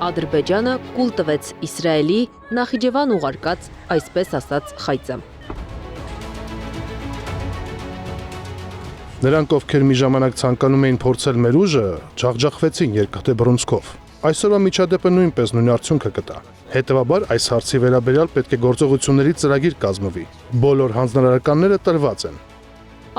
Ադրբեջանը կուլ տվեց Իսրայելի Նախիջևան ուղարկած, այսպես ասած, խայծը։ Նրանք, ովքեր մի ժամանակ ցանկանում էին փորձել մեր ուժը, ջախջախվեցին երկաթե բռունցքով։ Այսօրվա միջադեպը նույնպես նույն արդյունքը կտա։ Հետևաբար այս հարցի վերաբերյալ պետք է գործողությունների ծրագիր կազմվի։ Բոլոր հանձնարարականները տրված են։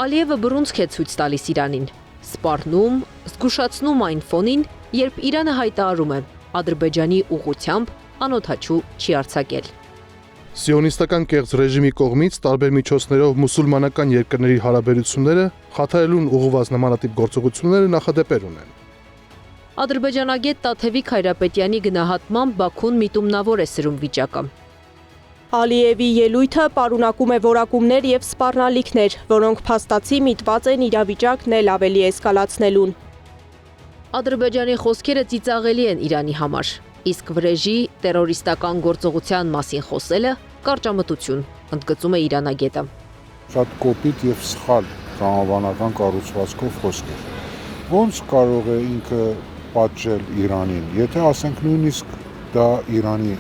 Ալիևը բռունցք է ցույց տալիս Իրանին, սպառնում, զգուշացնում այն ֆոնին, երբ Իրանը հայտարարում է Ադրբեջանի ուղղությամբ անօդաչու չի արձակել։ Սիոնիստական կեղծ ռեժիմի կողմից տարբեր միջոցներով մուսուլմանական երկրների հարաբերությունները խաթարելուն ուղղված նմանատիպ գործողությունները նախադեպեր ունեն։ Ադրբեջանագետ Տաթևիկ Հայրապետյանի գնահատմամբ Բաքուն միտումնավոր է սրում վիճակը։ Ալիևի ելույթը պարունակում է որակումներ եւ սպառնալիքներ, որոնք փաստացի միտված են իրավիճակն էլ ավելի էսկալացնելուն։ Ադրբեջանի խոսքերը ծիծաղելի են Իրանի համար, իսկ Վրեժի տերորիստական գործողության մասին խոսելը կարճամտություն, ընդգծում է իրանագետը։ Շատ կոպիտ եւ սխալ տրամաբանական կառուցվածքով խոսք է։ Ոնց կարող է ինքը պատժել Իրանին, եթե ասենք նույնիսկ դա Իրանի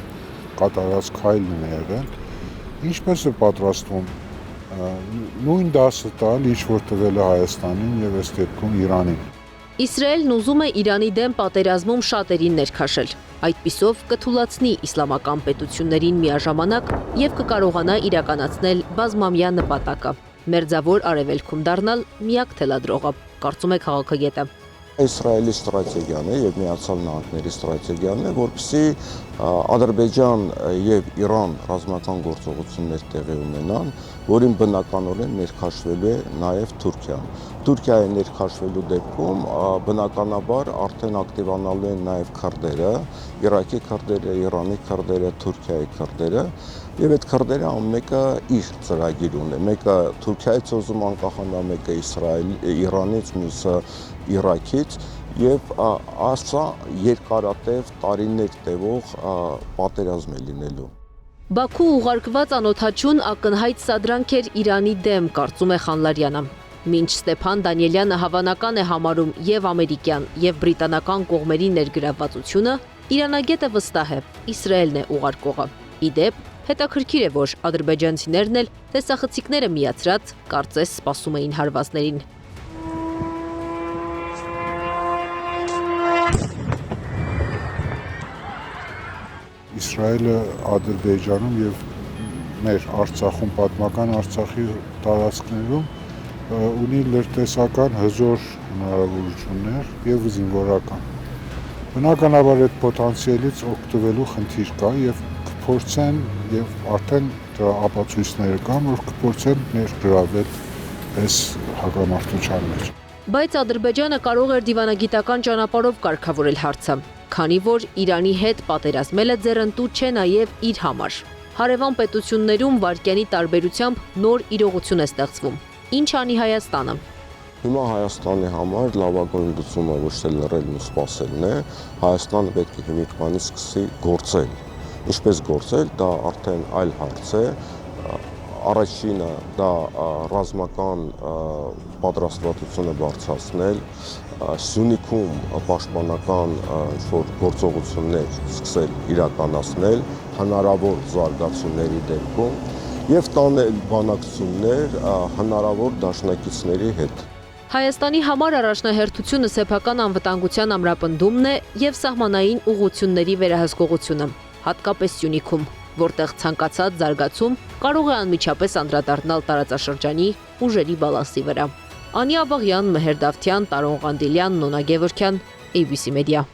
կատարած քայլն է եղել, ինչպես է պատրաստվում նույն դասը տալ, ինչ որ տվել է Հայաստանին եւ ըստ դեպքում Իրանին։ Իսրայելն ուզում է Իրանի դեմ պատերազմում շատերին ներքաշել, այդպիսով կթուլացնի իսլամական պետություններին միաժամանակ եւ կկարողանա իրականացնել բազմամյա նպատակը՝ մերձավոր արևելքում դառնալ միակ թելադրողը, կարծում է քաղաքագետը։ Իսրայելի ստրատեգիան է եւ Միացյալ Նահանգների ստրատեգիան է, որպեսզի Ադրբեջան եւ Իրան ռազմական գործողություններ տեղի ունենան, որին բնականորեն ներքաշվելու է նաեւ Թուրքիան։ Թուրքիայի ներքաշվելու դեպքում բնականաբար արդեն ակտիվանալու են նաեւ քրդերը, Իրաքի քրդերը, Իրանի քրդերը, Թուրքիայի քրդերը, եւ այդ քրդերը ամենը իր ծրագիր ունեն։ Մեկը Թուրքիայից ուզում անկախանալ, մեկը Իրանից, մյուսը Իրաքից եւ ասա երկարատև տարիներ տևող պատերազմ է լինելու։ Բաքու ուղարկված անօդաչուն ակնհայտ սադրանք էր Իրանի դեմ, կարծում է Խանլարյանը։ Մինչ Ստեփան Դանիելյանը հավանական է համարում եւ ամերիկյան եւ բրիտանական կողմերի ներգրավվածությունը, իրանագետը վստահ է Իսրայելն է ուղարկողը։ Իդեպ, հետաքրքիր է, որ ադրբեջանցիներն էլ տեսախցիկները միացրած կարծես սպասում էին հարվածներին։ Իսրայելը Ադրբեջանում եւ մեր Արցախում պատմական Արցախի տարածքներում ունի լրտեսական հզոր հնարավորություններ եւ զինվորական։ Բնականաբար այդ պոտենցիալից օգտվելու խնդիր կա եւ կփորձեն եւ արդեն դրա ապացույցները կան, որ կփորձեն ներգրավել այս հակամարտության մեջ։ Բայց Ադրբեջանը կարող էր դիվանագիտական ճանապարհով կարգավորել հարցը, քանի որ Իրանի հետ պատերազմելը ձեռնտու չէ նաև իր համար։ Հարևան պետություններում վարկյանի տարբերությամբ նոր իրողություն է ստեղծվում։ Ինչ անի Հայաստանը։ Հիմա Հայաստանի համար լավագույն լուծումը ոչ թե լռելն ու սպասելն է, Հայաստանը պետք է հիմիկվանից սկսի գործել։ Ինչպես գործել, դա արդեն այլ հարց է։ Առաջինը դա ռազմական պատրաստվածությունը բարձրացնել, Սյունիքում պաշտպանական ինչ-որ գործողություններ սկսել իրականացնել, հնարավոր զարգացումների դեպքում եւ տանել բանակցություններ հնարավոր դաշնակիցների հետ։ Հայաստանի համար առաջնահերթությունը սեփական անվտանգության ամրապնդումն է եւ սահմանային ուղղությունների վերահսկողությունը, հատկապես Սյունիքում, որտեղ ցանկացած զարգացում կարող է անմիջապես անդրադառնալ տարածաշրջանի ուժերի բալանսի վրա։ Անի Աբաղյան, Մեհեր Դավթյան, Տարոն Ղանդիլյան, Նոնա Գևորգյան, ABC Media։